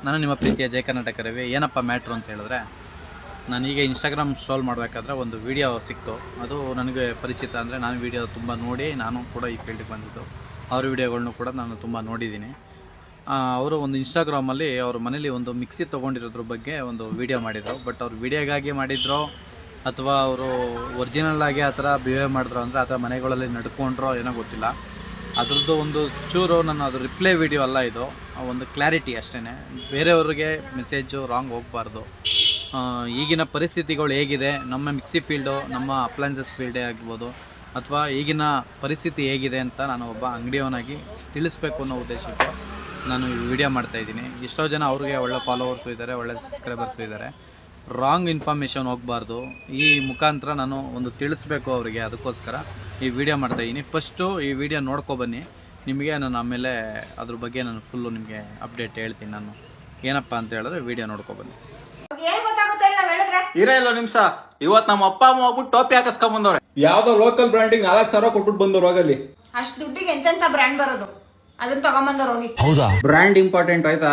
ನಾನು ನಿಮ್ಮ ಪ್ರೀತಿಯ ಜಯ ಕರ್ನಾಟಕ ರವಿ. ಏನಪ್ಪ ಮ್ಯಾಟ್ರು ಅಂತ ಹೇಳಿದ್ರೆ, ನಾನೀಗ ಇನ್ಸ್ಟಾಗ್ರಾಮ್ ಸ್ಕ್ರೋಲ್ ಮಾಡಬೇಕಾದ್ರೆ ಒಂದು ವೀಡಿಯೋ ಸಿಕ್ತು. ಅದು ನನಗೆ ಪರಿಚಿತ. ಅಂದರೆ ನಾನು ವೀಡಿಯೋ ತುಂಬ ನೋಡಿ ನಾನು ಕೂಡ ಈ ಫೀಲ್ಡಿಗೆ ಬಂದಿದ್ದು. ಅವ್ರ ವೀಡಿಯೋಗಳ್ನು ಕೂಡ ನಾನು ತುಂಬ ನೋಡಿದ್ದೀನಿ. ಅವರು ಒಂದು ಇನ್ಸ್ಟಾಗ್ರಾಮಲ್ಲಿ ಅವ್ರ ಮನೇಲಿ ಒಂದು ಮಿಕ್ಸಿ ತೊಗೊಂಡಿರೋದ್ರ ಬಗ್ಗೆ ಒಂದು ವೀಡಿಯೋ ಮಾಡಿದರು. ಬಟ್ ಅವ್ರು ವೀಡಿಯೋಗಾಗಿ ಮಾಡಿದ್ರೋ ಅಥವಾ ಅವರು ಒರಿಜಿನಲ್ಲಾಗಿ ಆ ಥರ ಬಿಹೇವ್ ಮಾಡಿದ್ರು ಅಂದರೆ ಆ ಥರ ಮನೆಗಳಲ್ಲಿ ನಡ್ಕೊಂಡ್ರೋ ಏನೋ ಗೊತ್ತಿಲ್ಲ. ಅದ್ರದ್ದು ಒಂದು ಚೂರು ನಾನು ಅದು ರಿಪ್ಲೈ ವೀಡಿಯೋ ಅಲ್ಲ, ಇದು ಒಂದು ಕ್ಲಾರಿಟಿ ಅಷ್ಟೇ. ಬೇರೆಯವ್ರಿಗೆ ಮೆಸೇಜು ರಾಂಗ್ ಹೋಗಬಾರ್ದು. ಈಗಿನ ಪರಿಸ್ಥಿತಿಗಳು ಹೇಗಿದೆ, ನಮ್ಮ ಮಿಕ್ಸಿ ಫೀಲ್ಡು, ನಮ್ಮ ಅಪ್ಲೈನ್ಸಸ್ ಫೀಲ್ಡೇ ಆಗ್ಬೋದು, ಅಥವಾ ಈಗಿನ ಪರಿಸ್ಥಿತಿ ಹೇಗಿದೆ ಅಂತ ನಾನು ಒಬ್ಬ ಅಂಗಡಿಯವನಾಗಿ ತಿಳಿಸ್ಬೇಕು ಅನ್ನೋ ಉದ್ದೇಶಕ್ಕೆ ನಾನು ಈ ವಿಡಿಯೋ ಮಾಡ್ತಾಯಿದ್ದೀನಿ. ಎಷ್ಟೋ ಜನ ಅವ್ರಿಗೆ ಒಳ್ಳೆ ಫಾಲೋವರ್ಸು ಇದ್ದಾರೆ, ಒಳ್ಳೆ ಸಬ್ಸ್ಕ್ರೈಬರ್ಸು ಇದ್ದಾರೆ. ರಾಂಗ್ ಇನ್ಫಾರ್ಮೇಷನ್ ಹೋಗಬಾರ್ದು. ಈ ಮುಖಾಂತರ ನಾನು ಒಂದು ತಿಳಿಸ್ಬೇಕು ಅವರಿಗೆ, ಅದಕ್ಕೋಸ್ಕರ ಈ ವಿಡಿಯೋ ಮಾಡ್ತಾಯಿದ್ದೀನಿ. ಫಸ್ಟು ಈ ವಿಡಿಯೋ ನೋಡ್ಕೊಬನ್ನಿ, ನಿಮಗೆ ನಾನು ಆಮೇಲೆ ಅದ್ರ ಬಗ್ಗೆ ನಾನು ಫುಲ್ಲು ನಿಮಗೆ ಅಪ್ಡೇಟ್ ಹೇಳ್ತೀನಿ. ನಾನು ಏನಪ್ಪ ಅಂತ ಹೇಳಿದ್ರೆ ವಿಡಿಯೋ ನೋಡ್ಕೊಬನ್ನಿ. ಇರೇ ಇಲ್ಲ ನಿಮಿಷ. ಇವತ್ತು ನಮ್ಮ ಅಪ್ಪ ಅಮ್ಮ ಹೋಗ್ಬಿಟ್ಟು ಟೋಪಿ ಹಾಕಿಸ್ಕೊಂಡ್ ಯಾವ್ದೋ ಲೋಕಲ್ ಬ್ರ್ಯಾಂಡಿಂಗ್ 4,000 ಕೊಟ್ಬಿಟ್ಟು ಬಂದವ್ರು ಹೋಗಲ್ಲಿ. ಅಷ್ಟು ದುಡ್ಡಿಗೆ ಎಂತೆಂತ ಬ್ರ್ಯಾಂಡ್ ಬರೋದು, ಅದನ್ನ ತಗೊಂಬಂದವ್ರು ಹೋಗಿ. ಹೌದಾ? ಬ್ರ್ಯಾಂಡ್ ಇಂಪಾರ್ಟೆಂಟ್ ಆಯ್ತಾ?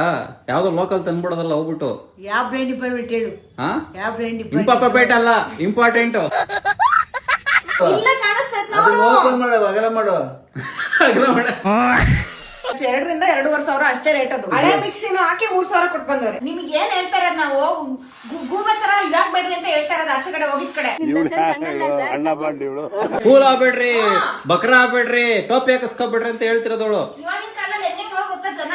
ಯಾವ್ದೋ ಲೋಕಲ್ ತಂದ್ಬಿಡೋದಲ್ಲ ಹೋಗ್ಬಿಟ್ಟು. ಯಾವ ಬ್ರ್ಯಾಂಡ್ ಇಂಪಾರ್ಟೆಂಟ್ ಹೇಳು? ಯಾವ ಬ್ರ್ಯಾಂಡ್ ಇಂಪಾರ್ಟೆಂಟ್ ಅಲ್ಲ, ಇಂಪಾರ್ಟೆಂಟ್. ಇಲ್ಲ ಕಾಣಿಸ್ತೈತ್ ನೋಡು. 2,000 ರಿಂದ 2,500 ಅಷ್ಟೇ ರೇಟ್. ಅದು ಹಳೆ ಮಿಕ್ಸಿನೂ ಹಾಕಿ 3,000 ಕೊಟ್ಟು ಬಂದವ್ರೆ. ನಿಮ್ಗೆ ಏನ್ ಹೇಳ್ತಾ ಇರೋದು, ನಾವು ಗೂಬೆ ತರ ಇದಾಗ್ಬೇಡ್ರಿ ಅಂತ ಹೇಳ್ತಾ ಇರೋದು. ಆಚೆ ಕಡೆ ಹೋಗಿದ್ ಕಡೆ ಫೂಲ್ ಆಗ್ಬೇಡ್ರಿ, ಬಕ್ರ ಆಗ್ಬೇಡ್ರಿ, ಟೋಪಿ ಹಾಕಿಸ್ಕೊಬೇಡ್ರಿ ಅಂತ ಹೇಳ್ತಿರೋದವಳು. ಇವಾಗಿನ ಕಾಲದಲ್ಲಿ ಹೆಂಗೆ ಹೋಗುತ್ತಾ ಜನ.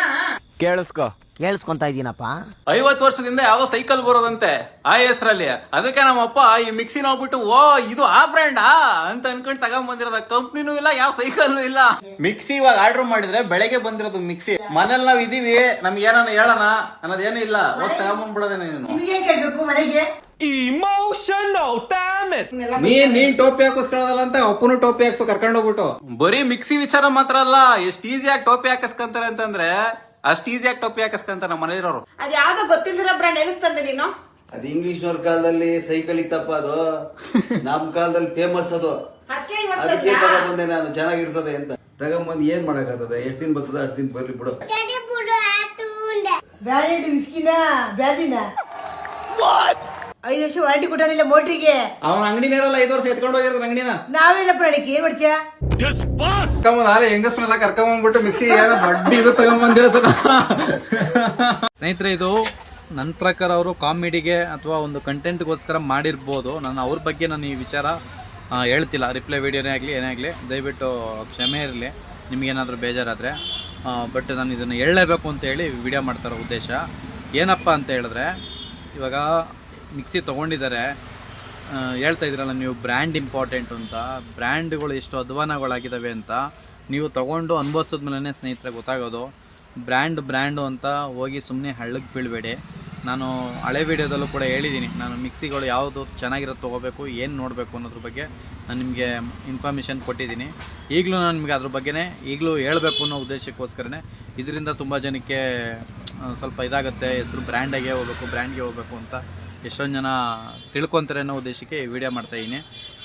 ಕೇಳಿಸ್ಕೊಂತ ಇದೀನಪ್ಪ. 50 ವರ್ಷದಿಂದ ಯಾವ್ದೋ ಸೈಕಲ್ ಬರೋದಂತೆ ಆ ಹೆಸರಲ್ಲಿ. ಅದಕ್ಕೆ ನಮ್ಮಪ್ಪ ಈ ಮಿಕ್ಸಿ ನೋಡ್ಬಿಟ್ಟು ಓ ಇದು ಆ ಬ್ರ್ಯಾಂಡಾ ಅಂತ ಅನ್ಕೊಂಡ್ ತಗೊಂಡ್ ಬಂದಿರೋದ. ಕಂಪ್ನಿನೂ ಇಲ್ಲ, ಯಾವ ಸೈಕಲ್ನೂ ಇಲ್ಲ. ಮಿಕ್ಸಿ ಇವಾಗ ಆರ್ಡರ್ ಮಾಡಿದ್ರೆ ಬೆಳಗ್ಗೆ ಬಂದಿರೋದು ಮಿಕ್ಸಿ. ಮನೇಲಿ ನಾವ್ ಇದೀವಿ, ನಮ್ಗೆ ಏನಾನ ಹೇಳೋಣ ಅನ್ನೋದೇನು ಇಲ್ಲ, ಹೋಗಿ ತಗೊಂಡ್ಬಿಡೋದೇನೆ. ನಿಮ್ಗೆ ಕೇಳ್ಬೇಕು ಮನೆಗೆ ನೀನ್ ಟೋಪಿ ಹಾಕಿಸ್ಕೊಳ್ಳೋದಲ್ಲ ಅಂತ ಅಪ್ಪನು ಟೋಪಿ ಹಾಕ್ಸೋ ಕರ್ಕೊಂಡು ಹೋಗ್ಬಿಟ್ಟು. ಬರೀ ಮಿಕ್ಸಿ ವಿಚಾರ ಮಾತ್ರ ಅಲ್ಲ, ಎಷ್ಟು ಈಸಿಯಾಗಿ ಟೋಪಿ ಹಾಕಿಸ್ಕೊಂತಾರೆ ಅಂತಂದ್ರೆ ಅಷ್ಟು ಈಸಿಯಾಗಿ ಟೋಪಿ ಹಾಕಿಸ್ಕೊಂತಾರೆ ನಮ್ಮ ಮನೆಯವರು. ಅದ್ ಯಾವ್ದೋ ಗೊತ್ತಿಲ್ದಿರೋ ಬ್ರ್ಯಾಂಡ್ ಏನಕ್ಕೆ ತಂದೆ ನೀನು? ಅದು ಇಂಗ್ಲಿಷ್ನವ್ರ ಕಾಲದಲ್ಲಿ ಸೈಕಲ್ ಇತ್ತಪ್ಪ, ಅದು ನಮ್ ಕಾಲದಲ್ಲಿ ಫೇಮಸ್ ಅದು. ಅದಕ್ಕೆ ತಗೊಂಬಂದೆ ನಾನು, ಚೆನ್ನಾಗಿರ್ತದೆ ಅಂತ ತಗೊಂಬಂದು ಏನ್ ಮಾಡಕ್ಕಾಗ್ತದೆ. ಎಷ್ಟು ದಿನ ಬರ್ತದ ಅಷ್ಟು ದಿನ ಬರ್ಲಿ ಬಿಡು. ಬ್ರ್ಯಾಂಡೆಡ್ ವಿಸ್ಕಿನ ಬ್ಯಾದಿನ 5 ವರ್ಷ ವಾರಂಟಿ ಕೊಟ್ಟಾನಿಲ್ಲ ಮೋಟ್ರಿಗೆ. ಅವನ ಅಂಗಡಿನೇರಲ್ಲ 5 ವರ್ಷ ಎತ್ಕೊಂಡು ಹೋಗಿರೋದು ಅಂಗಡಿನ. ನಾವೆಲ್ಲ ಪ್ರಾಣಿಗೆ ಏನ್ ಮಾಡ್ತೀಯ? ಹೆಂಗಸ್ನೆಲ್ಲ ಕರ್ಕೊಂಡ್ಬಿಟ್ಟು ಮಿಕ್ಸಿ ಏನೋ ದೊಡ್ಡ ಇದು ತಗೊಂಡ್ಬಂದಿರೋದು. ಸ್ನೇಹಿತರೆ, ಇದು ನನ್ನ ಪ್ರಕಾರ ಅವರು ಕಾಮಿಡಿಗೆ ಅಥವಾ ಒಂದು ಕಂಟೆಂಟ್ಗೋಸ್ಕರ ಮಾಡಿರ್ಬೋದು. ನಾನು ಅವ್ರ ಬಗ್ಗೆ ನಾನು ಈ ವಿಚಾರ ಹೇಳ್ತಿಲ್ಲ. ರಿಪ್ಲೈ ವೀಡಿಯೋನೇ ಆಗಲಿ ಏನೇ ಆಗಲಿ ದಯವಿಟ್ಟು ಕ್ಷಮೆ ಇರಲಿ ನಿಮಗೇನಾದರೂ ಬೇಜಾರಾದರೆ. ಬಟ್ ನಾನು ಇದನ್ನು ಹೇಳಲೇಬೇಕು ಅಂತ ಹೇಳಿ ವಿಡಿಯೋ ಮಾಡ್ತಾರೋ ಉದ್ದೇಶ. ಏನಪ್ಪ ಅಂತ ಹೇಳಿದ್ರೆ, ಇವಾಗ ಮಿಕ್ಸಿ ತೊಗೊಂಡಿದ್ದಾರೆ, ಹೇಳ್ತಾ ಇದ್ದೀರಲ್ಲ ನೀವು ಬ್ರ್ಯಾಂಡ್ ಇಂಪಾರ್ಟೆಂಟು ಅಂತ. ಬ್ರ್ಯಾಂಡ್ಗಳು ಎಷ್ಟು ಅಧ್ವಾನಗಳಾಗಿದ್ದಾವೆ ಅಂತ ನೀವು ತೊಗೊಂಡು ಅನುಭವಿಸಿದ ಮೇಲೆ ಸ್ನೇಹಿತರೆ ಗೊತ್ತಾಗೋದು. ಬ್ರ್ಯಾಂಡು ಅಂತ ಹೋಗಿ ಸುಮ್ಮನೆ ಹಳ್ಳಕ್ಕೆ ಬೀಳಬೇಡಿ. ನಾನು ಹಳೆ ವೀಡಿಯೋದಲ್ಲೂ ಕೂಡ ಹೇಳಿದ್ದೀನಿ, ನಾನು ಮಿಕ್ಸಿಗಳು ಯಾವುದು ಚೆನ್ನಾಗಿರೋದು ತೊಗೋಬೇಕು, ಏನು ನೋಡಬೇಕು ಅನ್ನೋದ್ರ ಬಗ್ಗೆ ನಾನು ನಿಮಗೆ ಇನ್ಫಾರ್ಮೇಷನ್ ಕೊಟ್ಟಿದ್ದೀನಿ. ಈಗಲೂ ನಾನು ನಿಮಗೆ ಅದ್ರ ಬಗ್ಗೆನೇ ಈಗಲೂ ಹೇಳಬೇಕು ಅನ್ನೋ ಉದ್ದೇಶಕ್ಕೋಸ್ಕರನೇ. ಇದರಿಂದ ತುಂಬ ಜನಕ್ಕೆ ಸ್ವಲ್ಪ ಇದಾಗುತ್ತೆ, ಹೆಸರು ಬ್ರ್ಯಾಂಡ್ಗೆ ಹೋಗಬೇಕು ಅಂತ ಎಷ್ಟೊಂದು ಜನ ತಿಳ್ಕೊತಾರೆ ಅನ್ನೋ ಉದ್ದೇಶಕ್ಕೆ ಈ ವಿಡಿಯೋ ಮಾಡ್ತಾಯಿದ್ದೀನಿ.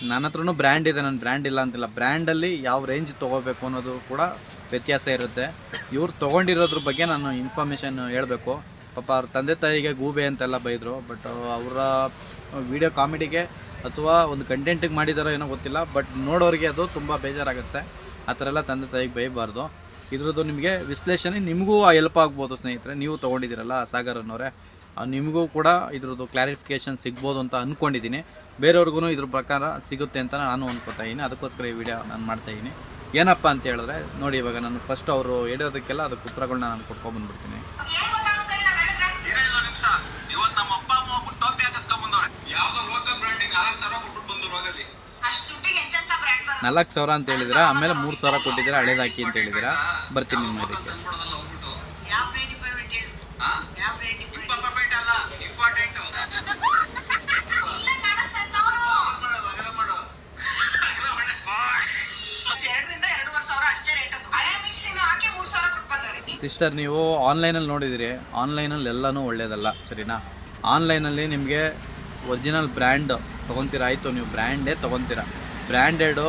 ನನ್ನ ಹತ್ರನೂ ಬ್ರ್ಯಾಂಡ್ ಇದೆ, ನಾನು ಬ್ರ್ಯಾಂಡ್ ಇಲ್ಲ ಅಂತಿಲ್ಲ. ಬ್ರ್ಯಾಂಡಲ್ಲಿ ಯಾವ ರೇಂಜ್ ತೊಗೋಬೇಕು ಅನ್ನೋದು ಕೂಡ ವ್ಯತ್ಯಾಸ ಇರುತ್ತೆ. ಇವ್ರು ತೊಗೊಂಡಿರೋದ್ರ ಬಗ್ಗೆ ನಾನು ಇನ್ಫಾರ್ಮೇಷನ್ ಹೇಳಬೇಕು. ಪಾಪ ಅವ್ರ ತಂದೆ ತಾಯಿಗೆ ಗೂಬೆ ಅಂತೆಲ್ಲ ಬೈದರು. ಬಟ್ ಅವರ ವಿಡಿಯೋ ಕಾಮಿಡಿಗೆ ಅಥವಾ ಒಂದು ಕಂಟೆಂಟಿಗೆ ಮಾಡಿದಾರೋ ಏನೋ ಗೊತ್ತಿಲ್ಲ. ಬಟ್ ನೋಡೋರಿಗೆ ಅದು ತುಂಬ ಬೇಜಾರಾಗುತ್ತೆ. ಆ ಥರ ಎಲ್ಲ ತಂದೆ ತಾಯಿಗೆ ಬೈಬಾರ್ದು. ಇದ್ರದ್ದು ನಿಮಗೆ ವಿಶ್ಲೇಷಣೆ ನಿಮಗೂ ಹೆಲ್ಪ್ ಆಗ್ಬೋದು ಸ್ನೇಹಿತರೆ. ನೀವು ತೊಗೊಂಡಿದ್ದೀರಲ್ಲ ಸಾಗರ್ ಅನ್ನೋರೆ, ನಿಮಗೂ ಕೂಡ ಇದ್ರದ್ದು ಕ್ಲಾರಿಫಿಕೇಷನ್ ಸಿಗ್ಬೋದು ಅಂತ ಅಂದ್ಕೊಂಡಿದ್ದೀನಿ. ಬೇರೆಯವ್ರಿಗೂ ಇದ್ರ ಪ್ರಕಾರ ಸಿಗುತ್ತೆ ಅಂತ ನಾನು ಅಂದ್ಕೊತಾ ಇದ್ದೀನಿ. ಅದಕ್ಕೋಸ್ಕರ ಈ ವಿಡಿಯೋ ನಾನು ಮಾಡ್ತಾಯಿದ್ದೀನಿ. ಏನಪ್ಪ ಅಂತ ಹೇಳಿದ್ರೆ ನೋಡಿ, ಇವಾಗ ನಾನು ಫಸ್ಟ್ ಅವರು ಹೇಳಿರೋದಕ್ಕೆಲ್ಲ ಅದಕ್ಕೆ ಉತ್ತರಗಳನ್ನ ನಾನು ಕೊಟ್ಕೊಂಡ್ಬಂದ್ಬಿಡ್ತೀನಿ. ಇವತ್ತು ನಮ್ಮ ಅಪ್ಪ ಅಮ್ಮ ಹೋಗ್ಬಿಟ್ಟು ಟೋಪಿ ಹಾಕಿಸ್ಕೊಂಡ್ಬಂದವ್ರೆ. ಯಾವ್ದೋ ಲೋಕಲ್ ಬ್ರ್ಯಾಂಡಿಂಗ್ 4,000 ಕೊಟ್ಬಿಟ್ಟು ಬಂದವ್ರು ಹೋಗಲ್ಲಿ. 4,000 ಅಂತ ಹೇಳಿದಿರಾ, ಆಮೇಲೆ 3,000 ಕೊಟ್ಟಿದ್ದೀರಾ ಹಳೇದಾಕಿ ಅಂತ ಹೇಳಿದಿರಾ. ಬರ್ತೀನಿ ನಿಮ್ಮ ಇದಕ್ಕೆ. ಸಿಸ್ಟರ್, ನೀವು ಆನ್ಲೈನಲ್ಲಿ ನೋಡಿದಿರಿ, ಆನ್ಲೈನಲ್ಲಿ ಎಲ್ಲನೂ ಒಳ್ಳೆಯದಲ್ಲ, ಸರಿನಾ? ಆನ್ಲೈನಲ್ಲಿ ನಿಮಗೆ ಒರಿಜಿನಲ್ ಬ್ರ್ಯಾಂಡ್ ತೊಗೊತೀರ, ಆಯಿತು, ನೀವು ಬ್ರ್ಯಾಂಡೇ ತೊಗೊತೀರ. ಬ್ರ್ಯಾಂಡೆಡು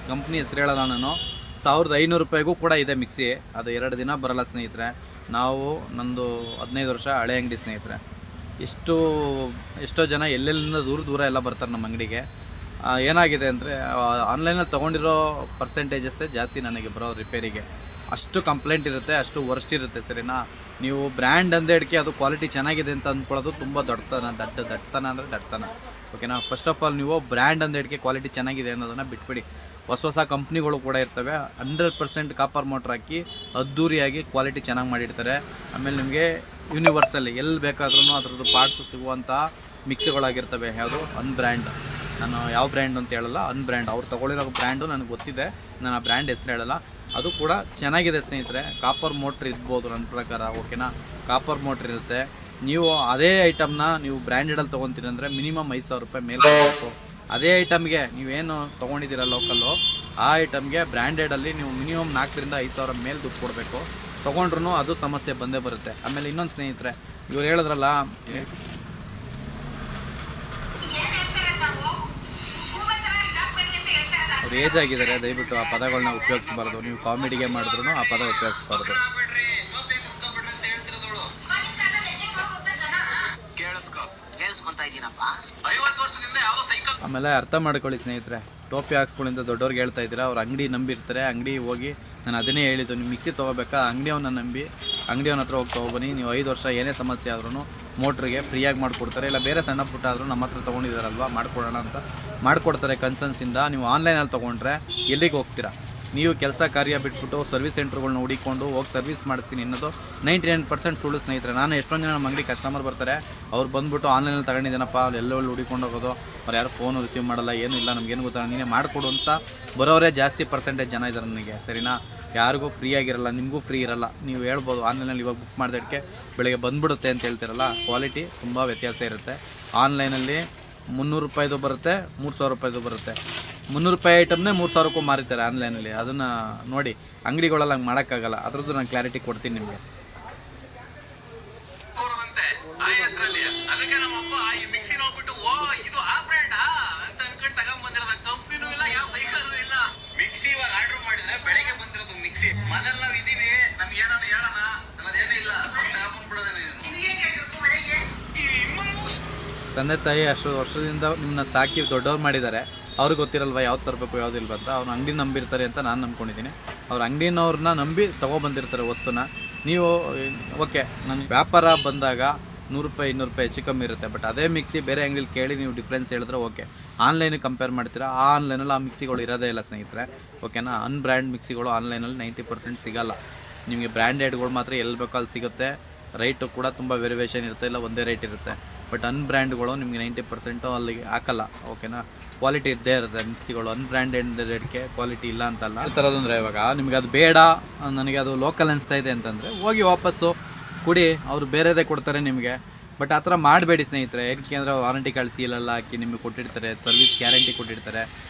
ಕಂಪ್ನಿ ಹೆಸರು ಹೇಳೋಲ್ಲ ನಾನು. 1,500 ರೂಪಾಯಿಗೂ ಕೂಡ ಇದೆ ಮಿಕ್ಸಿ. ಅದು 2 ದಿನ ಬರೋಲ್ಲ ಸ್ನೇಹಿತರೆ. ನಂದು 15 ವರ್ಷ ಹಳೆ ಅಂಗಡಿ ಸ್ನೇಹಿತರೆ. ಎಷ್ಟೋ ಜನ ಎಲ್ಲೆಲ್ಲಿಂದ ದೂರ ಎಲ್ಲ ಬರ್ತಾರೆ ನಮ್ಮ ಅಂಗಡಿಗೆ. ಏನಾಗಿದೆ ಅಂದರೆ ಆನ್ಲೈನಲ್ಲಿ ತೊಗೊಂಡಿರೋ ಪರ್ಸೆಂಟೇಜಸ್ಸೇ ಜಾಸ್ತಿ ನನಗೆ ಬರೋ ರಿಪೇರಿಗೆ. ಅಷ್ಟು ಕಂಪ್ಲೇಂಟ್ ಇರುತ್ತೆ, ಅಷ್ಟು ವರ್ಸ್ಟ್ ಇರುತ್ತೆ ಸರಿನಾ. ನೀವು ಬ್ರ್ಯಾಂಡ್ ಅಂದೇಳಿಕೆ ಅದು ಕ್ವಾಲಿಟಿ ಚೆನ್ನಾಗಿದೆ ಅಂತ ಅಂದ್ಕೊಳ್ಳೋದು ತುಂಬ ದಟ್ಟತನ ಅಂದರೆ ದಟ್ಟತನ. ಓಕೆನಾ. ಫಸ್ಟ್ ಆಫ್ ಆಲ್ ನೀವು ಬ್ರ್ಯಾಂಡ್ ಅಂದೇಳಿಕೆ ಕ್ವಾಲಿಟಿ ಚೆನ್ನಾಗಿದೆ ಅನ್ನೋದನ್ನು ಬಿಟ್ಬಿಡಿ. ಹೊಸ ಕಂಪ್ನಿಗಳು ಕೂಡ ಇರ್ತವೆ, 100% ಕಾಪರ್ ಮೋಟ್ರ್ ಹಾಕಿ ಅದ್ದೂರಿಯಾಗಿ ಕ್ವಾಲಿಟಿ ಚೆನ್ನಾಗಿ ಮಾಡಿರ್ತಾರೆ. ಆಮೇಲೆ ನಿಮಗೆ ಯೂನಿವರ್ಸಲ್ಲಿ ಎಲ್ಲಿ ಬೇಕಾದ್ರೂ ಅದರದ್ದು ಪಾರ್ಟ್ಸು ಸಿಗುವಂಥ ಮಿಕ್ಸಿಗಳಾಗಿರ್ತವೆ. ಯಾವುದು ಅನ್ಬ್ರ್ಯಾಂಡ್, ನಾನು ಯಾವ ಬ್ರ್ಯಾಂಡ್ ಅಂತ ಹೇಳಲ್ಲ, ಅನ್ಬ್ರ್ಯಾಂಡ್. ಅವ್ರು ತೊಗೊಳಿರೋ ಬ್ರ್ಯಾಂಡು ನನಗೆ ಗೊತ್ತಿದೆ, ನಾನು ಆ ಬ್ರ್ಯಾಂಡ್ ಹೆಸರು ಹೇಳಲ್ಲ. ಅದು ಕೂಡ ಚೆನ್ನಾಗಿದೆ ಸ್ನೇಹಿತರೆ. ಕಾಪರ್ ಮೋಟ್ರ್ ಇರ್ಬೋದು ನನ್ನ ಪ್ರಕಾರ. ಓಕೆನಾ. ಕಾಪರ್ ಮೋಟ್ರ್ ಇರುತ್ತೆ. ನೀವು ಅದೇ ಐಟಮ್ನ ನೀವು ಬ್ರ್ಯಾಂಡೆಡಲ್ಲಿ ತೊಗೊತೀರಿ ಅಂದರೆ ಮಿನಿಮಮ್ 5,000 ರೂಪಾಯಿ ಮೇಲೆ ಕೊಡಬೇಕು. ಅದೇ ಐಟಮ್ಗೆ ನೀವೇನು ತೊಗೊಂಡಿದ್ದೀರ ಲೋಕಲ್ಲು, ಆ ಐಟಮ್ಗೆ ಬ್ರ್ಯಾಂಡೆಡಲ್ಲಿ ನೀವು ಮಿನಿಮಮ್ 4,000 5,000 ಮೇಲೆ ದುಡ್ಡು ಕೊಡಬೇಕು. ತೊಗೊಂಡ್ರೂ ಅದು ಸಮಸ್ಯೆ ಬಂದೇ ಬರುತ್ತೆ. ಆಮೇಲೆ ಇನ್ನೊಂದು ಸ್ನೇಹಿತರೆ, ಇವ್ರು ಹೇಳಿದ್ರಲ್ಲ, ಅವ್ರು ಏಜ್ ಆಗಿದ್ದಾರೆ, ದಯವಿಟ್ಟು ಆ ಪದಗಳನ್ನ ಉಪಯೋಗಿಸಬಾರ್ದು. ನೀವು ಕಾಮಿಡಿಗೆ ಮಾಡಿದ್ರು ಆ ಪದ ಉಪಯೋಗಿಸ್ಬಾರ್ದು. ಆಮೇಲೆ ಅರ್ಥ ಮಾಡ್ಕೊಳ್ಳಿ ಸ್ನೇಹಿತರೆ, ಟೋಪಿ ಹಾಕ್ಸ್ಕೊಳ್ಳಿಂದ ದೊಡ್ಡವ್ರಿಗೆ ಹೇಳ್ತಾ ಇದ್ದೀರಾ. ಅವ್ರು ಅಂಗಡಿ ನಂಬಿರ್ತಾರೆ. ಅಂಗಡಿ ಹೋಗಿ ನಾನು ಅದನ್ನೇ ಹೇಳಿದ್ದು, ನೀವು ಮಿಕ್ಸಿ ತೊಗೋಬೇಕಾ ಅಂಗಡಿಯವನ್ನ ನಂಬಿ ಅಂಗಡಿಯವನ ಹತ್ರ ಹೋಗಿ ತೊಗೊಬನ್ನಿ. ನೀವು 5 ವರ್ಷ ಏನೇ ಸಮಸ್ಯೆ ಆದ್ರೂ ಮೋಟ್ರಿಗೆ ಫ್ರೀಯಾಗಿ ಮಾಡಿಕೊಡ್ತಾರೆ. ಇಲ್ಲ ಬೇರೆ ಸಣ್ಣ ಪುಟ್ಟ ಆದರೂ ನಮ್ಮ ಹತ್ರ ತೊಗೊಂಡಿದ್ದಾರಲ್ವ ಮಾಡಿಕೊಡೋಣ ಅಂತ ಮಾಡಿಕೊಡ್ತಾರೆ ಕನ್ಸನ್ಸಿಂದ. ನೀವು ಆನ್ಲೈನಲ್ಲಿ ತೊಗೊಂಡ್ರೆ ಎಲ್ಲಿಗೆ ಹೋಗ್ತೀರಾ? ನೀವು ಕೆಲಸ ಕಾರ್ಯ ಬಿಟ್ಬಿಟ್ಟು ಸರ್ವಿಸ್ ಸೆಂಟ್ರ್ಗಳನ್ನ ಹುಡಿಕೊಂಡು ಹೋಗಿ ಸರ್ವಿಸ್ ಮಾಡಿಸ್ತೀನಿ ಅನ್ನೋದು 99% ಸುಳ್ಳು ಸ್ನೇಹಿತರೆ. ನಾನು ಎಷ್ಟೊಂದು ಜನ ನಮ್ಮ ಅಂಗಡಿ ಕಸ್ಟಮರ್ ಬರ್ತಾರೆ, ಅವ್ರು ಬಂದುಬಿಟ್ಟು ಆನ್ಲೈನಲ್ಲಿ ತಗೊಂಡಿದ್ದೇನಪ್ಪ ಎಲ್ಲೆಲ್ಲಿ ಹುಡಿಕೊಂಡು ಹೋಗೋದು, ಅವ್ರು ಯಾರು ಫೋನು ರಿಸೀವ್ ಮಾಡಲ್ಲ, ಏನೂ ಇಲ್ಲ, ನಮಗೇನು ಗೊತ್ತಾಗ, ನೀನೇ ಮಾಡಿಕೊಡು ಅಂತ ಬರೋರೇ ಜಾಸ್ತಿ ಪರ್ಸೆಂಟೇಜ್ ಜನ ಇದ್ದಾರೆ ನನಗೆ ಸರಿನಾ. ಯಾರಿಗೂ ಫ್ರೀ ಆಗಿರಲ್ಲ, ನಿಮಗೂ ಫ್ರೀ ಇರಲ್ಲ. ನೀವು ಹೇಳ್ಬೋದು ಆನ್ಲೈನಲ್ಲಿ ಇವಾಗ ಬುಕ್ ಮಾಡಿದಕ್ಕೆ ಬೆಳಗ್ಗೆ ಬಂದುಬಿಡುತ್ತೆ ಅಂತ ಹೇಳ್ತಿರಲ್ಲ, ಕ್ವಾಲಿಟಿ ತುಂಬ ವ್ಯತ್ಯಾಸ ಇರುತ್ತೆ. ಆನ್ಲೈನಲ್ಲಿ 300 ರೂಪಾಯಿದು ಬರುತ್ತೆ, 3,000 ರೂಪಾಯಿದು ಬರುತ್ತೆ. 300 ರೂಪಾಯಿ ಐಟಮ್ನೇ 3,000ಕ್ಕೂ ಮಾರಿತಾರೆ ಆನ್ಲೈನಲ್ಲಿ. ಅದನ್ನು ನೋಡಿ, ಅಂಗಡಿಗಳಲ್ಲಿ ಹಂಗೆ ಮಾಡೋಕ್ಕಾಗಲ್ಲ. ಅದ್ರದ್ದು ನಾನು ಕ್ಲಾರಿಟಿ ಕೊಡ್ತೀನಿ ನಿಮಗೆ. ಅದಕ್ಕೆ ನಮ್ಮಪ್ಪ ಈ ಮಿಕ್ಸಿ ನೋಡ್ಬಿಟ್ಟು ಓ ಇದು ಆ ಬ್ರ್ಯಾಂಡಾ ಅಂತ ಅನ್ಕೊಂಡು ತಗೊಂಡ್ಬಂದಿರೋದ. ಕಂಪ್ನಿನೂ ಇಲ್ಲ, ಯಾವ ಸೈಕಲ್ ಇಲ್ಲ. ಮಿಕ್ಸಿ ಇವಾಗ ಆರ್ಡರ್ ಮಾಡಿದ್ರೆ ಬೆಳಗ್ಗೆ ಬಂದಿರೋದು ಮಿಕ್ಸಿ. ಮನೇಲಿ ನಾವು ಇದೀವಿ, ನಮ್ಗೆ ಏನಾದ್ರು ಹೇಳೋಣ ಅನ್ನೋದೇನೇ ಇಲ್ಲ, ತಗೊಂಡ್ಬಿಡೋದೇನೆ. ತಂದೆ ತಾಯಿ ಅಷ್ಟು ವರ್ಷದಿಂದ ನಿಮ್ಮನ್ನ ಸಾಕಿ ದೊಡ್ಡವ್ರು ಮಾಡಿದ್ದಾರೆ. ಅವ್ರಿಗೆ ಗೊತ್ತಿರಲ್ವ ಯಾವ್ದು ತರಬೇಕು ಯಾವ್ದು ಇಲ್ವ ಅಂತ. ಅವ್ರು ಅಂಗಡಿ ನಂಬಿರ್ತಾರೆ ಅಂತ ನಾನು ನಂಬ್ಕೊಂಡಿದ್ದೀನಿ. ಅವ್ರು ಅಂಗಡಿನವ್ರನ್ನ ನಂಬಿ ತೊಗೊಬಂದಿರ್ತಾರೆ ವಸ್ತುನ. ನೀವು ಓಕೆ, ನನ್ನ ವ್ಯಾಪಾರ ಬಂದಾಗ 100 ರೂಪಾಯಿ 200 ರೂಪಾಯಿ ಹೆಚ್ಚು ಕಮ್ಮಿ ಇರುತ್ತೆ. ಬಟ್ ಅದೇ ಮಿಕ್ಸಿ ಬೇರೆ ಅಂಗಡಿಲಿ ಕೇಳಿ ನೀವು ಡಿಫ್ರೆನ್ಸ್ ಹೇಳಿದ್ರೆ ಓಕೆ. ಆನ್ಲೈನಿಗೆ ಕಂಪೇರ್ ಮಾಡ್ತೀರಾ, ಆ ಆನ್ಲೈನಲ್ಲಿ ಆ ಮಿಕ್ಸಿಗಳು ಇರೋದೇ ಇಲ್ಲ ಸ್ನೇಹಿತರೆ. ಓಕೆನಾ. ಅನ್ಬ್ರ್ಯಾಂಡ್ ಮಿಕ್ಸಿಗಳು ಆನ್ಲೈನಲ್ಲಿ 90% ಸಿಗೋಲ್ಲ. ನಿಮಗೆ ಬ್ರ್ಯಾಂಡೆಡ್ಗಳು ಮಾತ್ರ ಎಲ್ಲಿ ಬೇಕೋ ಅಲ್ಲಿ ಸಿಗುತ್ತೆ. ರೈಟು ಕೂಡ ತುಂಬ ವೇರಿಯೇಷನ್ ಇರುತ್ತೆ, ಇಲ್ಲ ಒಂದೇ ರೇಟ್ ಇರುತ್ತೆ. ಬಟ್ ಅನ್ಬ್ರ್ಯಾಂಡ್ಗಳು ನಿಮಗೆ 90% ಅಲ್ಲಿಗೆ ಹಾಕಲ್ಲ. ಓಕೆನಾ. ಕ್ವಾಲಿಟಿ ಇದ್ದೇ ಇರುತ್ತೆ ಮಿಕ್ಸಿಗಳು. ಅನ್ಬ್ರ್ಯಾಂಡೆಡ್ ರೇಟ್ಗೆ ಕ್ವಾಲಿಟಿ ಇಲ್ಲ ಅಂತಲ್ಲ. ಈ ಥರದಂದರೆ ಇವಾಗ ನಿಮಗೆ ಅದು ಬೇಡ, ನನಗೆ ಅದು ಲೋಕಲ್ ಅನಿಸ್ತಾ ಇದೆ ಅಂತಂದರೆ ಹೋಗಿ ವಾಪಸ್ಸು ಕೊಡಿ, ಅವರು ಬೇರೆದೇ ಕೊಡ್ತಾರೆ ನಿಮಗೆ. ಬಟ್ ಆ ಥರ ಮಾಡಬೇಡಿ ಸ್ನೇಹಿತರೆ. ಏನಕ್ಕೆ ಅಂದರೆ ವಾರಂಟಿ ಕಾರ್ಡ್ ಸೀಲೆಲ್ಲ ಹಾಕಿ ನಿಮಗೆ ಕೊಟ್ಟಿರ್ತಾರೆ, ಸರ್ವಿಸ್ ಗ್ಯಾರಂಟಿ ಕೊಟ್ಟಿರ್ತಾರೆ.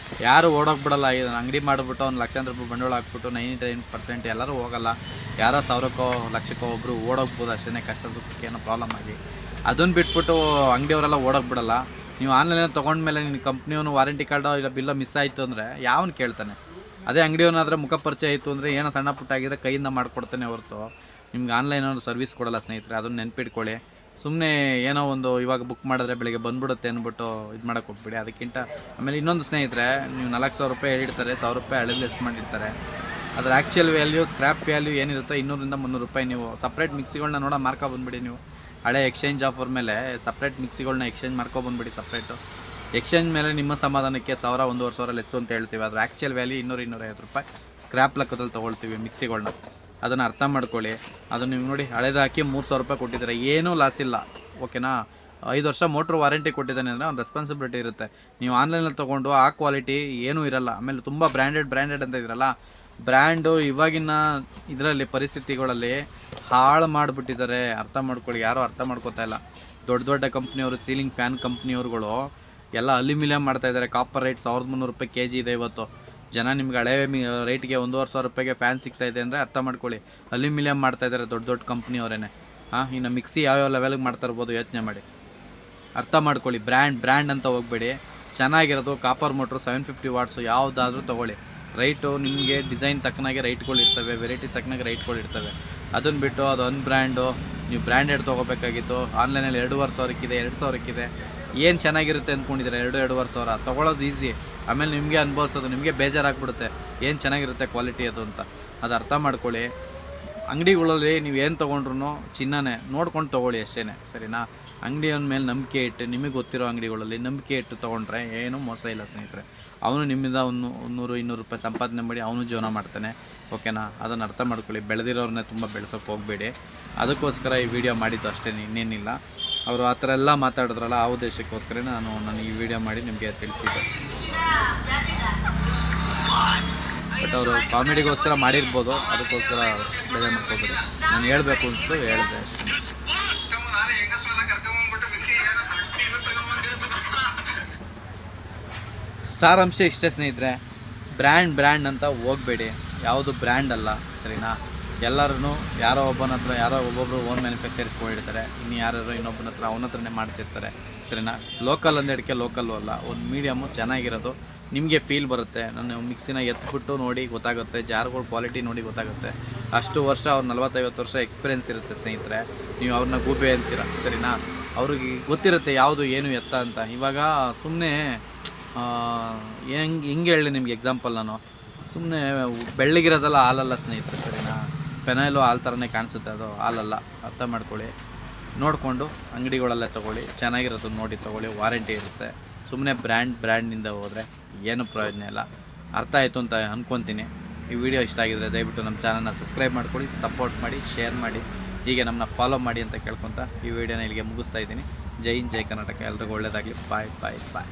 ಯಾರು ಓಡೋಗ್ಬಿಡಲ್ಲ. ಇದನ್ನು ಅಂಗಡಿ ಮಾಡಿಬಿಟ್ಟು ಒಂದು ಲಕ್ಷಾಂತರ ರೂಪಾಯಿ ಬಂಡವಾಳ ಹಾಕ್ಬಿಟ್ಟು 99% ಎಲ್ಲರೂ ಹೋಗಲ್ಲ. ಯಾರೋ 1,000ಕ್ಕೋ 1,00,000ಕ್ಕೋ ಒಬ್ಬರು ಓಡೋಗ್ಬೋದು ಅಷ್ಟೇ, ಕಷ್ಟ ಸುಖಕ್ಕೆ ಏನೋ ಪ್ರಾಬ್ಲಮ್ ಆಗಿ. ಅದನ್ನು ಬಿಟ್ಬಿಟ್ಟು ಅಂಗಡಿಯವರೆಲ್ಲ ಓಡೋಗ್ಬಿಡಲ್ಲ. ನೀವು ಆನ್ಲೈನಲ್ಲಿ ತೊಗೊಂಡ್ಮೇಲೆ ನಿನ್ನ ಕಂಪ್ನಿಯವನು ವಾರಂಟಿ ಕಾರ್ಡೋ ಇಲ್ಲ ಬಿಲ್ಲೋ ಮಿಸ್ ಆಯಿತು ಅಂದರೆ ಯಾವನು ಕೇಳ್ತಾನೆ? ಅದೇ ಅಂಗಡಿಯವನಾದರೆ ಮುಖ ಪರಿಚಯ ಆಯಿತು ಅಂದರೆ ಏನೋ ಸಣ್ಣ ಪುಟ್ಟ ಆಗಿದ್ರೆ ಕೈಯಿಂದ ಮಾಡಿಕೊಡ್ತಾನೆ ಹೊರತು ನಿಮ್ಗೆ ಆನ್ಲೈನವ್ರು ಸರ್ವಿಸ್ ಕೊಡಲ್ಲ ಸ್ನೇಹಿತರೆ. ಅದನ್ನು ನೆನ್ಪಿಟ್ಕೊಳ್ಳಿ. ಸುಮ್ಮನೆ ಏನೋ ಒಂದು ಇವಾಗ ಬುಕ್ ಮಾಡಿದ್ರೆ ಬೆಳಿಗ್ಗೆ ಬಂದುಬಿಡುತ್ತೆ ಅಂದ್ಬಿಟ್ಟು ಇದು ಮಾಡೋಕ್ಕೆ ಹೋಗ್ಬಿಡಿ. ಅದಕ್ಕಿಂತ ಆಮೇಲೆ ಇನ್ನೊಂದು ಸ್ನೇಹಿತರೆ, ನೀವು 4,000 ರೂಪಾಯಿ ಹೇಳಿರ್ತಾರೆ, 1,000 ರೂಪಾಯಿ ಹಳೆ ಲೆಸ್ ಮಾಡಿರ್ತಾರೆ. ಅದರ ಆ್ಯಕ್ಚುಯಲ್ ವ್ಯಾಲ್ಯೂ, ಸ್ಕ್ರ್ಯಾಪ್ ವ್ಯಾಲ್ಯೂ ಏನಿರುತ್ತೋ 200 300 ರೂಪಾಯಿ. ನೀವು ಸಪ್ರೇಟ್ ಮಿಕ್ಸಿಗಳನ್ನ ನೋಡೋ ಬಂದುಬಿಡಿ. ನೀವು ಹಳೆ ಎಕ್ಸ್ಚೇಂಜ್ ಆಫರ್ ಮೇಲೆ ಸಪ್ರೇಟ್ ಮಿಕ್ಸಿಗಳನ್ನ ಎಕ್ಸ್ಚೇಂಜ್ ಬಂದುಬಿಡಿ ಸಪ್ರೇಟು. ಎಕ್ಸ್ಚೇಂಜ್ ಮೇಲೆ ನಿಮ್ಮ ಸಮಾಧಾನಕ್ಕೆ 1,000 1,500 ಲೆಸ್ಸು ಅಂತ ಹೇಳ್ತೀವಿ. ಅದರ ಆ್ಯಕ್ಚುಯಲ್ ವ್ಯಾಲ್ಯೂ 200-250 ರೂಪಾಯಿ ಸ್ಕ್ರ್ಯಾಪ್ ಲೆಕ್ಕದಲ್ಲಿ ತೊಗೊಳ್ತೀವಿ ಮಿಕ್ಸಿಗಳನ್ನ. ಅದನ್ನು ಅರ್ಥ ಮಾಡ್ಕೊಳ್ಳಿ. ಅದು ನೀವು ನೋಡಿ, ಹಳೇದು ಹಾಕಿ 3,000 ರೂಪಾಯಿ ಕೊಟ್ಟಿದ್ದಾರೆ, ಏನೂ ಲಾಸ್ ಇಲ್ಲ. ಓಕೆನಾ. 5 ವರ್ಷ ಮೋಟ್ರ್ ವಾರಂಟಿ ಕೊಟ್ಟಿದ್ದಾನೆ ಅಂದರೆ ಒಂದು ರೆಸ್ಪಾನ್ಸಿಬಿಲಿಟಿ ಇರುತ್ತೆ. ನೀವು ಆನ್ಲೈನಲ್ಲಿ ತೊಗೊಂಡು ಆ ಕ್ವಾಲಿಟಿ ಏನೂ ಇರಲ್ಲ. ಆಮೇಲೆ ತುಂಬ ಬ್ರ್ಯಾಂಡೆಡ್ ಅಂತ ಇದ್ರಲ್ಲ, ಬ್ರ್ಯಾಂಡು ಇವಾಗಿನ ಇದರಲ್ಲಿ ಪರಿಸ್ಥಿತಿಗಳಲ್ಲಿ ಹಾಳು ಮಾಡಿಬಿಟ್ಟಿದ್ದಾರೆ. ಅರ್ಥ ಮಾಡ್ಕೊಳ್ಳಿ. ಯಾರೂ ಅರ್ಥ ಮಾಡ್ಕೋತಾ ಇಲ್ಲ. ದೊಡ್ಡ ಕಂಪ್ನಿಯವರು, ಸೀಲಿಂಗ್ ಫ್ಯಾನ್ ಕಂಪ್ನಿಯವ್ರುಗಳು ಎಲ್ಲ ಅಲ್ಯೂಮಿನಿಯಂ ಮಾಡ್ತಾಯಿದ್ದಾರೆ. ಕಾಪರ್ ರೇಟ್ 1,300 ರೂಪಾಯಿ kg ಇದೆ ಇವತ್ತು. ಜನ ನಿಮ್ಗೆ ಹಳೆ ರೇಟ್ಗೆ 1,500 ರೂಪಾಯಿಗೆ ಫ್ಯಾನ್ ಸಿಗ್ತಾಯಿದೆ ಅಂದರೆ ಅರ್ಥ ಮಾಡ್ಕೊಳ್ಳಿ. ಅಲ್ಯೂಮಿನಿಯಂ ಮಾಡ್ತಾಯಿದ್ದಾರೆ ದೊಡ್ಡ ಕಂಪ್ನಿಯವರೇನೆ. ಇನ್ನು ಮಿಕ್ಸಿ ಯಾವ್ಯಾವ ಲೆವೆಲ್ಗೆ ಮಾಡ್ತಾ ಇರ್ಬೋದು ಯೋಚನೆ ಮಾಡಿ. ಅರ್ಥ ಮಾಡ್ಕೊಳ್ಳಿ. ಬ್ರ್ಯಾಂಡ್ ಅಂತ ಹೋಗಬೇಡಿ. ಚೆನ್ನಾಗಿರೋದು ಕಾಪರ್ ಮೋಟ್ರು 750 ವಾಟ್ಸು ಯಾವುದಾದ್ರೂ ತೊಗೊಳ್ಳಿ. ರೈಟು ನಿಮಗೆ ಡಿಸೈನ್ ತಕ್ಕನಾಗೆ ರೈಟ್ಗಳು ಇರ್ತವೆ, ವೆರೈಟಿ ತಕ್ಕನಾಗೆ ರೈಟ್ಗಳು ಇರ್ತವೆ. ಅದನ್ನು ಬಿಟ್ಟು ಅದು ಅನ್ಬ್ರ್ಯಾಂಡು, ನೀವು ಬ್ರ್ಯಾಂಡೆಡ್ ತೊಗೋಬೇಕಾಗಿತ್ತು. ಆನ್ಲೈನಲ್ಲಿ 2,500 2,000 ಏನು ಚೆನ್ನಾಗಿರುತ್ತೆ ಅಂದ್ಕೊಂಡಿದ್ದೀರಾ? 2,500 ತೊಗೊಳೋದು ಈಸಿ. ಆಮೇಲೆ ನಿಮಗೆ ಅನುಭವಿಸೋದು, ನಿಮಗೆ ಬೇಜಾರಾಗ್ಬಿಡುತ್ತೆ ಏನು ಚೆನ್ನಾಗಿರುತ್ತೆ ಕ್ವಾಲಿಟಿ ಅದು ಅಂತ. ಅದು ಅರ್ಥ ಮಾಡ್ಕೊಳ್ಳಿ. ಅಂಗಡಿಗಳಲ್ಲಿ ನೀವು ಏನು ತೊಗೊಂಡ್ರು ಚಿನ್ನನೇ ನೋಡ್ಕೊಂಡು ತೊಗೊಳ್ಳಿ ಅಷ್ಟೇ, ಸರಿನಾ? ಅಂಗಡಿಯವನ ಮೇಲೆ ನಂಬಿಕೆ ಇಟ್ಟು, ನಿಮಗೆ ಗೊತ್ತಿರೋ ಅಂಗಡಿಗಳಲ್ಲಿ ನಂಬಿಕೆ ಇಟ್ಟು ತೊಗೊಂಡ್ರೆ ಏನೂ ಮೋಸ ಇಲ್ಲ ಸ್ನೇಹಿತರೆ. ಅವನು ನಿಮ್ಮಿಂದ 100-200 ರೂಪಾಯಿ ಸಂಪಾದನೆ ಮಾಡಿ ಅವನು ಜೀವನ ಮಾಡ್ತಾನೆ, ಓಕೆನಾ? ಅದನ್ನು ಅರ್ಥ ಮಾಡ್ಕೊಳ್ಳಿ. ಬೆಳೆದಿರೋರನ್ನೇ ತುಂಬ ಬೆಳೆಸೋಕೆ ಹೋಗಬೇಡಿ. ಅದಕ್ಕೋಸ್ಕರ ಈ ವಿಡಿಯೋ ಮಾಡಿದ್ದು ಅಷ್ಟೇ, ಇನ್ನೇನಿಲ್ಲ. ಅವರು ಆ ಥರ ಎಲ್ಲ ಮಾತಾಡಿದ್ರಲ್ಲ, ಆ ಉದ್ದೇಶಕ್ಕೋಸ್ಕರ ನಾನು ಈ ವಿಡಿಯೋ ಮಾಡಿ ನಿಮಗೆ ತಿಳಿಸಿದ್ದೆ. ಬಟ್ ಅವರು ಕಾಮಿಡಿಗೋಸ್ಕರ ಮಾಡಿರ್ಬೋದು, ಅದಕ್ಕೋಸ್ಕರ ಬೇಜಾರು ಮಾಡ್ಕೋಬೇಡಿ. ನಾನು ಹೇಳಬೇಕು ಅಂತ ಹೇಳಿದೆ ಅಷ್ಟೇ. ಸಾರಾಂಶ ಇಷ್ಟೇ ಸ್ನೇಹಿತರೆ, ಬ್ರ್ಯಾಂಡ್ ಅಂತ ಹೋಗಬೇಡಿ. ಯಾವುದು ಬ್ರ್ಯಾಂಡ್ ಅಲ್ಲ, ಸರಿನಾ? ಎಲ್ಲರೂ ಯಾರೋ ಒಬ್ಬೊಬ್ಬರು ಓನ್ ಮ್ಯಾನುಫ್ಯಾಕ್ಚರ್ ಇಟ್ಕೊಂಡಿರ್ತಾರೆ, ಇನ್ನು ಯಾರು ಇನ್ನೊಬ್ಬನ ಹತ್ರ ಅವನ ಹತ್ರನೇ ಮಾಡ್ತಿರ್ತಾರೆ, ಸರಿನಾ? ಲೋಕಲ್ ಅಂದೇಳಕ್ಕೆ ಲೋಕಲ್ಲು ಅಲ್ಲ, ಒಂದು ಮೀಡಿಯಮ್ಮು ಚೆನ್ನಾಗಿರೋದು ನಿಮಗೆ ಫೀಲ್ ಬರುತ್ತೆ. ನಾನು ಮಿಕ್ಸಿನ ಎತ್ಬಿಟ್ಟು ನೋಡಿ ಗೊತ್ತಾಗುತ್ತೆ, ಜಾರ್ಗಳ ಕ್ವಾಲಿಟಿ ನೋಡಿ ಗೊತ್ತಾಗುತ್ತೆ. ಅಷ್ಟು ವರ್ಷ ಅವ್ರು 40-50 ವರ್ಷ ಎಕ್ಸ್ಪೀರಿಯೆನ್ಸ್ ಇರುತ್ತೆ ಸ್ನೇಹಿತರೆ. ನೀವು ಅವ್ರನ್ನ ಗೂಬೆ ಅಂತೀರ, ಸರಿನಾ? ಅವ್ರಿಗೆ ಗೊತ್ತಿರುತ್ತೆ ಯಾವುದು ಏನು ಎತ್ತ ಅಂತ. ಇವಾಗ ಸುಮ್ಮನೆ ಹೆಂಗೆ ಹೇಳಿ ನಿಮ್ಗೆ ಎಕ್ಸಾಂಪಲ್, ನಾನು ಸುಮ್ಮನೆ ಬೆಳ್ಳಗಿರೋದಲ್ಲ ಹಾಲಲ್ಲ ಸ್ನೇಹಿತರೆ, ಸರಿನಾ? ಫೆನೈಲು ಹಾಲು ಥರನೇ ಕಾಣಿಸುತ್ತೆ, ಅದು ಹಾಲಲ್ಲ. ಅರ್ಥ ಮಾಡ್ಕೊಳ್ಳಿ. ನೋಡಿಕೊಂಡು ಅಂಗಡಿಗಳಲ್ಲೇ ತೊಗೊಳ್ಳಿ, ಚೆನ್ನಾಗಿರೋದನ್ನು ನೋಡಿ ತೊಗೊಳ್ಳಿ, ವಾರಂಟಿ ಇರುತ್ತೆ. ಸುಮ್ಮನೆ ಬ್ರ್ಯಾಂಡ್ನಿಂದ ಹೋದರೆ ಏನೂ ಪ್ರಯೋಜನ ಇಲ್ಲ. ಅರ್ಥ ಆಯಿತು ಅಂತ ಅಂದ್ಕೊತೀನಿ. ಈ ವಿಡಿಯೋ ಇಷ್ಟ ಆಗಿದ್ರೆ ದಯವಿಟ್ಟು ನಮ್ಮ ಚಾನಲ್ನ ಸಬ್ಸ್ಕ್ರೈಬ್ ಮಾಡ್ಕೊಳ್ಳಿ, ಸಪೋರ್ಟ್ ಮಾಡಿ, ಶೇರ್ ಮಾಡಿ, ಹೀಗೆ ನಮ್ಮನ್ನ ಫಾಲೋ ಮಾಡಿ ಅಂತ ಕೇಳ್ಕೊತ ಈ ವಿಡಿಯೋನ ಇಲ್ಲಿಗೆ ಮುಗಿಸ್ತಾ ಇದ್ದೀನಿ. ಜೈ ಹಿಂದ್, ಜೈ ಕರ್ನಾಟಕ. ಎಲ್ರಿಗೂ ಒಳ್ಳೆಯದಾಗಲಿ. ಬಾಯ್ ಬಾಯ್ ಬಾಯ್.